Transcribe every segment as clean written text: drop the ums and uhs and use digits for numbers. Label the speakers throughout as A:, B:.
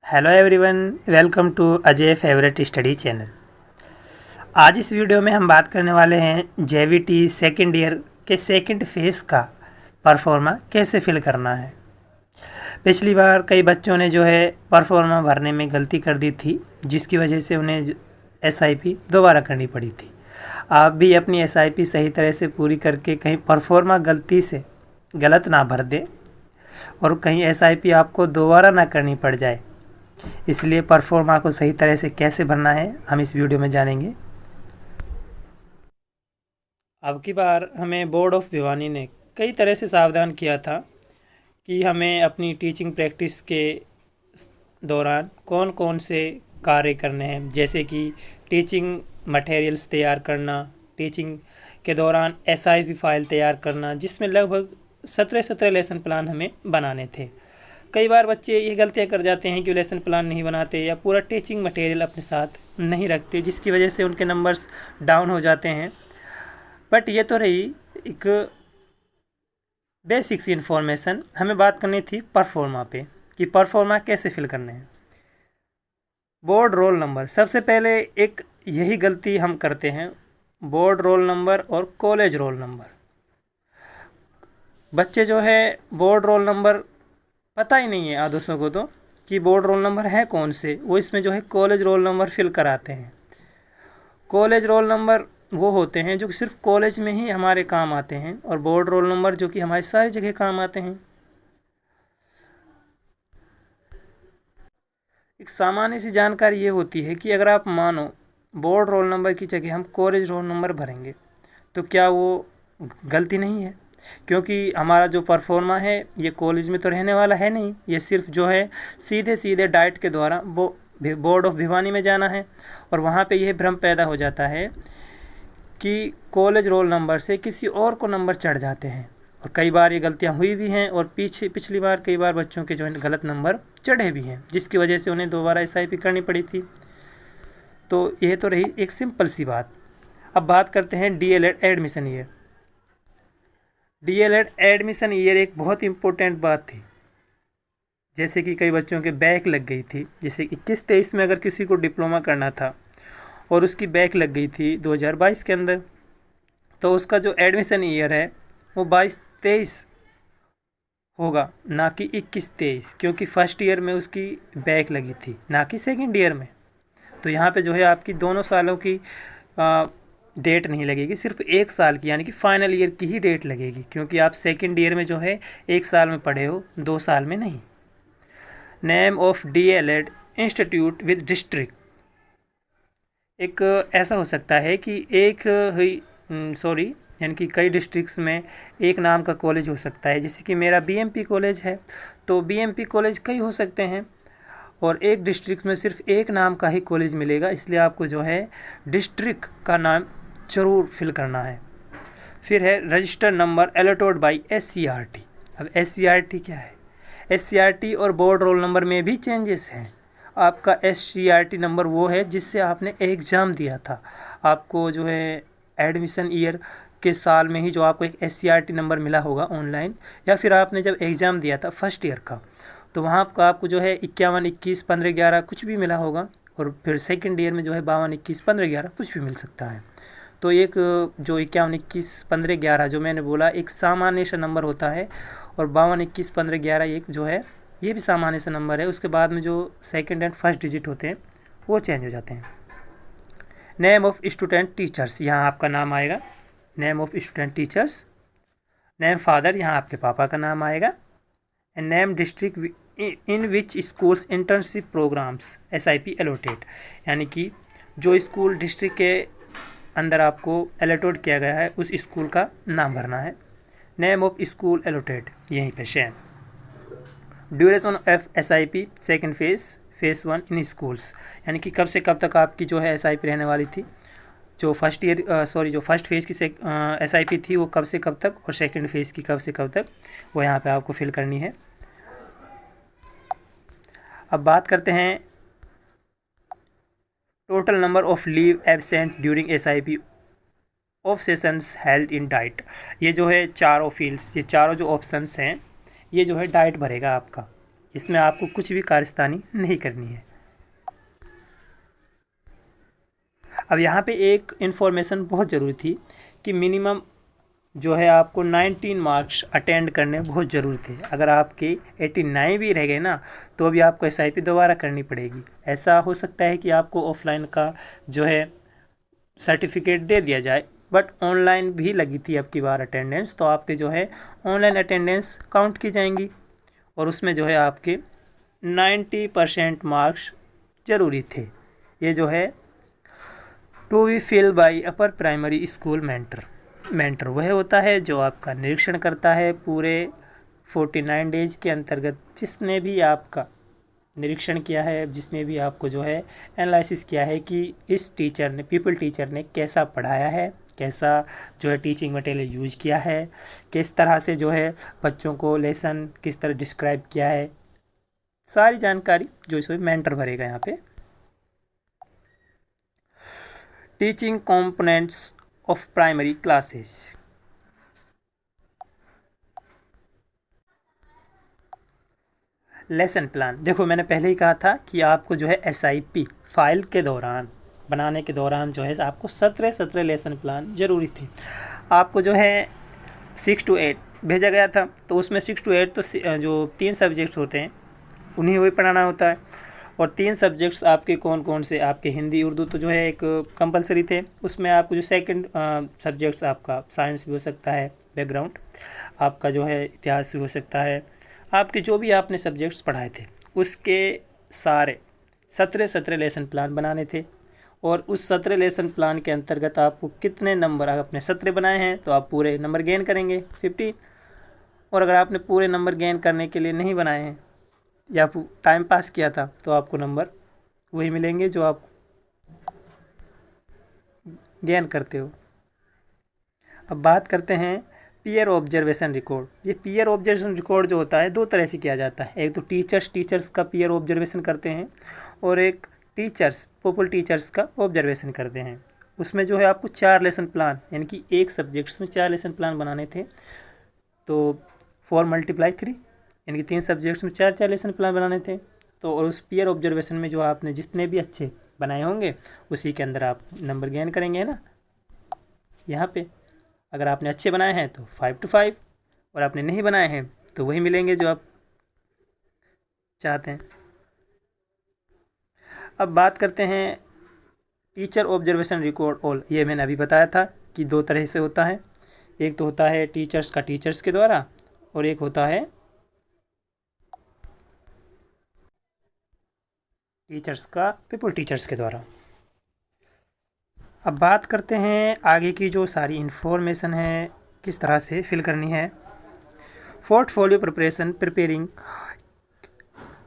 A: Hello everyone, welcome to Ajay favourite study channel. आज इस video में हम बात करने वाले हैं जेवीटी सेकेंड ईयर के सेकेंड फेज़ का परफॉर्मा कैसे फिल करना है। पिछली बार कई बच्चों ने जो है परफॉर्मा भरने में गलती कर दी थी, जिसकी वजह से उन्हें एसआईपी दोबारा करनी पड़ी थी। आप भी अपनी एसआईपी सही तरह से पूरी करके कहीं परफॉर्मा गलती से गलत ना भर दें और कहीं एसआईपी आपको दोबारा ना करनी पड़ जाए। इसलिए परफॉर्मा को सही तरह से कैसे भरना है हम इस वीडियो में जानेंगे। अब की बार हमें बोर्ड ऑफ भिवानी ने कई तरह से सावधान किया था कि हमें अपनी टीचिंग प्रैक्टिस के दौरान कौन कौन से कार्य करने हैं, जैसे कि टीचिंग मटेरियल्स तैयार करना, टीचिंग के दौरान एसआईपी फाइल तैयार करना, जिसमें लगभग 17 लेसन प्लान हमें बनाने थे। कई बार बच्चे ये गलतियाँ कर जाते हैं कि लेसन प्लान नहीं बनाते या पूरा टीचिंग मटेरियल अपने साथ नहीं रखते, जिसकी वजह से उनके नंबर्स डाउन हो जाते हैं। बट ये तो रही एक बेसिक्स इन्फॉर्मेशन। हमें बात करनी थी परफॉर्मा पे कि परफॉर्मा कैसे फिल करने हैं। बोर्ड रोल नंबर, सबसे पहले एक यही गलती हम करते हैं, बोर्ड रोल नंबर और कॉलेज रोल नंबर। बच्चे जो है बोर्ड रोल नंबर पता ही नहीं है आदर्शों को तो कि बोर्ड रोल नंबर है कौन से, वो इसमें जो है कॉलेज रोल नंबर फिल कराते हैं। कॉलेज रोल नंबर वो होते हैं जो कि सिर्फ कॉलेज में ही हमारे काम आते हैं, और बोर्ड रोल नंबर जो कि हमारी सारी जगह काम आते हैं। एक सामान्य सी जानकारी ये होती है कि अगर आप मानो बोर्ड रोल नंबर की जगह हम कॉलेज रोल नंबर भरेंगे तो क्या वो गलती नहीं है, क्योंकि हमारा जो परफॉर्मा है ये कॉलेज में तो रहने वाला है नहीं, ये सिर्फ जो है सीधे सीधे डाइट के द्वारा बोर्ड ऑफ भिवानी में जाना है। और वहाँ पे यह भ्रम पैदा हो जाता है कि कॉलेज रोल नंबर से किसी और को नंबर चढ़ जाते हैं, और कई बार ये गलतियाँ हुई भी हैं, और पिछली बार कई बार बच्चों के जो है गलत नंबर चढ़े भी हैं, जिसकी वजह से उन्हें दोबारा एसआईपी करनी पड़ी थी। तो यह तो रही एक सिंपल सी बात। अब बात करते हैं DElEd admission year. DElEd admission year एक बहुत इम्पोर्टेंट बात थी, जैसे कि कई बच्चों के बैक लग गई थी। जैसे 21-23 में अगर किसी को डिप्लोमा करना था और उसकी बैक लग गई थी 2022 के अंदर, तो उसका जो एडमिशन ईयर है वो 22-23 होगा, ना कि 21-23, क्योंकि फर्स्ट ईयर में उसकी बैक लगी थी, ना कि सेकेंड ईयर में। तो यहाँ पे जो है आपकी दोनों सालों की डेट नहीं लगेगी, सिर्फ एक साल की यानी कि फाइनल ईयर की ही डेट लगेगी, क्योंकि आप सेकेंड ईयर में जो है एक साल में पढ़े हो, 2 साल में नहीं। Name of DElEd institute with district, एक ऐसा हो सकता है कि एक ही यानी कि कई डिस्ट्रिक्ट्स में एक नाम का कॉलेज हो सकता है। जैसे कि मेरा बीएमपी कॉलेज है, तो बीएमपी कॉलेज कई हो सकते हैं, और एक डिस्ट्रिक्ट में सिर्फ एक नाम का ही कॉलेज मिलेगा, इसलिए आपको जो है डिस्ट्रिक्ट का नाम ज़रूर फिल करना है। फिर है register number allotted by SCERT. अब एससीईआरटी क्या है? एससीईआरटी और बोर्ड रोल नंबर में भी चेंजेस हैं। आपका एससीईआरटी नंबर वो है जिससे आपने एग्ज़ाम दिया था। आपको जो है एडमिशन ईयर के साल में ही जो आपको एक एससीईआरटी नंबर मिला होगा ऑनलाइन, या फिर आपने जब एग्ज़ाम दिया था फर्स्ट ईयर का, तो वहाँ का आपको जो है 51, 21, 15, 11 कुछ भी मिला होगा, और फिर सेकंड ईयर में जो है 52, 21, 15, 11 कुछ भी मिल सकता है। तो एक जो 51, 21, 15, 11 जो मैंने बोला एक सामान्य सा नंबर होता है, और 52, 21, 15, 11 एक जो है ये भी सामान्य सा नंबर है। उसके बाद में जो सेकंड एंड फर्स्ट डिजिट होते हैं वो चेंज हो जाते हैं। नेम ऑफ स्टूडेंट टीचर्स, यहाँ आपका नाम आएगा, name of student teachers. Name father, यहाँ आपके पापा का नाम आएगा। And name district in which schools internship programs SIP allotted, यानी कि जो स्कूल डिस्ट्रिक्ट के अंदर आपको अलॉटेड किया गया है उस स्कूल का नाम भरना है। नेम ऑफ स्कूल अलॉटेड यहीं पे same. Duration of SIP second phase 1 in schools, यानी कि कब से कब तक आपकी जो है एसआईपी रहने वाली थी। जो फर्स्ट फेज़ की एसआईपी थी वो कब से कब तक, और सेकंड फेज़ की कब से कब तक, वो यहाँ पे आपको फिल करनी है। अब बात करते हैं total number of leave absent during SIP of sessions held in diet. ये जो है चारों फील्ड्स, ये चारों जो ऑप्शंस हैं ये जो है डाइट भरेगा आपका, इसमें आपको कुछ भी कारस्तानी नहीं करनी है। अब यहाँ पे एक इन्फॉर्मेशन बहुत ज़रूरी थी कि मिनिमम जो है आपको 19 मार्क्स अटेंड करने बहुत ज़रूरी थे। अगर आपके 89 भी रह गए ना तो अभी आपको SIP दोबारा करनी पड़ेगी। ऐसा हो सकता है कि आपको ऑफलाइन का जो है सर्टिफिकेट दे दिया जाए, बट ऑनलाइन भी लगी थी अब की बार अटेंडेंस, तो आपके जो है ऑनलाइन अटेंडेंस काउंट की जाएंगी और उसमें जो है आपके 90% मार्क्स ज़रूरी थे। ये जो है to be fill by upper primary school mentor वह होता है जो आपका निरीक्षण करता है पूरे 49 डेज के अंतर्गत। जिसने भी आपका निरीक्षण किया है, जिसने भी आपको जो है एनालिसिस किया है कि इस टीचर ने पीपल टीचर ने कैसा पढ़ाया है, कैसा जो है टीचिंग मटेरियल यूज किया है, किस तरह से जो है बच्चों को लेसन किस तरह डिस्क्राइब किया है, सारी जानकारी जो इसमें मेंटर भरेगा। यहाँ पे teaching components of primary classes. Lesson plan, देखो मैंने पहले ही कहा था कि आपको जो है SIP फाइल के दौरान बनाने के दौरान जो है आपको 17 लेसन प्लान ज़रूरी थे। आपको जो है 6 to 8 भेजा गया था, तो उसमें 6 to 8 तो जो 3 सब्जेक्ट्स होते हैं उन्हीं वही पढ़ाना होता है। और 3 सब्जेक्ट्स आपके कौन कौन से, आपके हिंदी उर्दू तो जो है एक कंपलसरी थे। उसमें आपको जो सेकंड सब्जेक्ट्स आपका साइंस भी हो सकता है, बैकग्राउंड आपका जो है इतिहास भी हो सकता है, आपके जो भी आपने सब्जेक्ट्स पढ़ाए थे उसके सारे 17 लेसन प्लान बनाने थे। और उस 17 लेसन प्लान के अंतर्गत आपको कितने नंबर, अगर आपने 17 बनाए हैं तो आप पूरे नंबर गेन करेंगे 50। और अगर आपने पूरे नंबर गेन करने के लिए नहीं बनाए हैं या टाइम पास किया था तो आपको नंबर वही मिलेंगे जो आप गेन करते हो। अब बात करते हैं पीयर ऑब्जर्वेशन रिकॉर्ड। ये पीयर ऑब्जर्वेशन रिकॉर्ड जो होता है 2 तरह से किया जाता है। एक तो टीचर्स का पीयर ऑब्जर्वेशन करते हैं और एक पीपल टीचर्स का ऑब्जर्वेशन करते हैं। उसमें जो है आपको 4 लेसन प्लान यानी कि एक सब्जेक्ट्स में 4 लेसन प्लान बनाने थे। तो 4 × 3 यानी कि 3 सब्जेक्ट्स में 4 लेसन प्लान बनाने थे। तो और उस पीयर ऑब्जर्वेशन में जो आपने जितने भी अच्छे बनाए होंगे उसी के अंदर आप नंबर गेन करेंगे, है ना। यहाँ पे अगर आपने अच्छे बनाए हैं तो 5 to 5 और आपने नहीं बनाए हैं तो वही मिलेंगे जो आप चाहते हैं। अब बात करते हैं टीचर ऑब्जर्वेशन रिकॉर्ड ऑल। ये मैंने अभी बताया था कि 2 तरह से होता है। एक तो होता है टीचर्स का टीचर्स के द्वारा और एक होता है टीचर्स का पीपल टीचर्स के द्वारा। अब बात करते हैं आगे की जो सारी इन्फॉर्मेशन है किस तरह से फिल करनी है। Portfolio preparing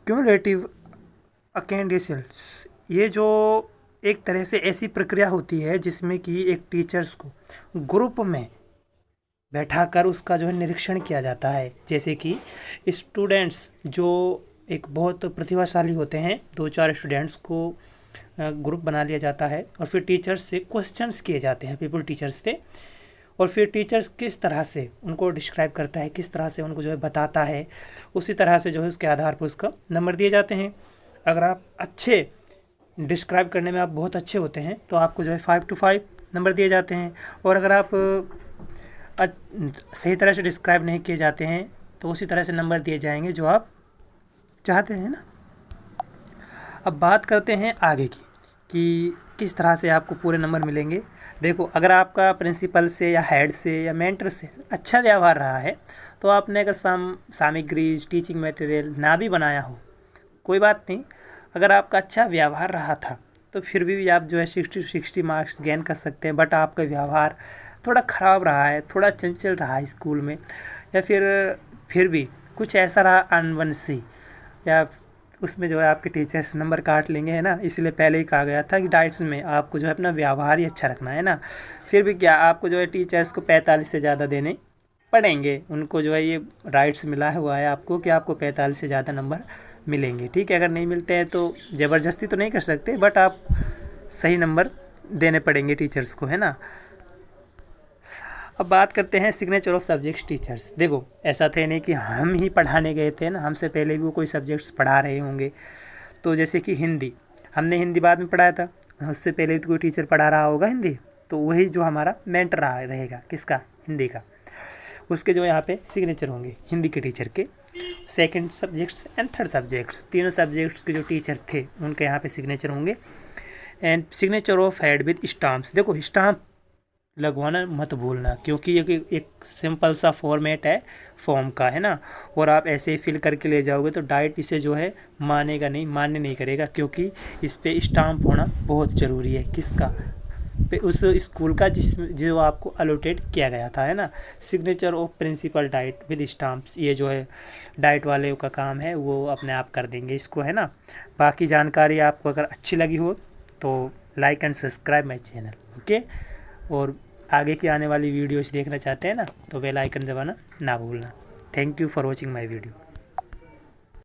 A: cumulative attendance. ये जो एक तरह से ऐसी प्रक्रिया होती है जिसमें कि एक टीचर्स को ग्रुप में बैठाकर उसका जो है निरीक्षण किया जाता है। जैसे कि स्टूडेंट्स जो एक बहुत प्रतिभाशाली होते हैं, 2-4 स्टूडेंट्स को ग्रुप बना लिया जाता है और फिर टीचर्स से क्वेश्चंस किए जाते हैं पीपल टीचर्स से। और फिर टीचर्स किस तरह से उनको डिस्क्राइब करता है, किस तरह से उनको जो है बताता है, उसी तरह से जो है उसके आधार पर उसका नंबर दिए जाते हैं। अगर आप अच्छे डिस्क्राइब करने में आप बहुत अच्छे होते हैं तो आपको जो है 5 to 5 नंबर दिए जाते हैं। और अगर आप सही तरह से डिस्क्राइब नहीं किए जाते हैं तो उसी तरह से नंबर दिए जाएंगे जो आप चाहते हैं ना। अब बात करते हैं आगे की कि किस तरह से आपको पूरे नंबर मिलेंगे। देखो, अगर आपका प्रिंसिपल से या हेड से या मेंटर से अच्छा व्यवहार रहा है तो आपने अगर सामग्री टीचिंग मटेरियल ना भी बनाया हो कोई बात नहीं, अगर आपका अच्छा व्यवहार रहा था तो फिर भी आप जो है 60 मार्क्स गेन कर सकते हैं। बट आपका व्यवहार थोड़ा ख़राब रहा है, थोड़ा चंचल रहा है स्कूल में, या फिर भी कुछ ऐसा रहा अनवंशी, या उसमें जो है आपके टीचर्स नंबर काट लेंगे, है ना। इसलिए पहले ही कहा गया था कि डाइट्स में आपको जो है अपना व्यवहार ही अच्छा रखना है ना। फिर भी क्या आपको जो है टीचर्स को 45 से ज़्यादा देने पड़ेंगे। उनको जो है ये राइट्स मिला हुआ है आपको कि आपको 45 से ज़्यादा नंबर मिलेंगे, ठीक है। अगर नहीं मिलते हैं तो ज़बरदस्ती तो नहीं कर सकते, बट आप सही नंबर देने पड़ेंगे टीचर्स को, है ना। अब बात करते हैं सिग्नेचर ऑफ सब्जेक्ट्स टीचर्स। देखो ऐसा थे नहीं कि हम ही पढ़ाने गए थे ना, हमसे पहले भी वो कोई सब्जेक्ट्स पढ़ा रहे होंगे। तो जैसे कि हिंदी, हमने हिंदी बाद में पढ़ाया था, उससे पहले भी तो कोई टीचर पढ़ा रहा होगा हिंदी, तो वही जो हमारा मेंटर रहा रहेगा किसका, हिंदी का, उसके जो यहाँ पे सिग्नेचर होंगे हिंदी के टीचर के। Second subjects and third subjects, तीनों सब्जेक्ट्स के जो टीचर थे उनके यहाँ पे सिग्नेचर होंगे। And signature of head with stamps. देखो स्टाम्प लगवाना मत भूलना, क्योंकि ये एक सिंपल सा फॉर्मेट है फॉर्म का, है ना, और आप ऐसे ही फिल करके ले जाओगे तो डाइट इसे जो है मानेगा नहीं, मान्य नहीं करेगा, क्योंकि इस पे स्टाम्प होना बहुत ज़रूरी है। किसका, पे उस स्कूल का जो आपको अलोटेड किया गया था, है ना। Signature of principal DIET with stamps, ये जो है डाइट वाले का काम है, वो अपने आप कर देंगे इसको, है ना। बाकी जानकारी आपको अगर अच्छी लगी हो तो like and subscribe my channel, okay. और आगे की आने वाली वीडियोस देखना चाहते हैं ना, तो बेल आइकन दबाना ना भूलना। Thank you for watching my video.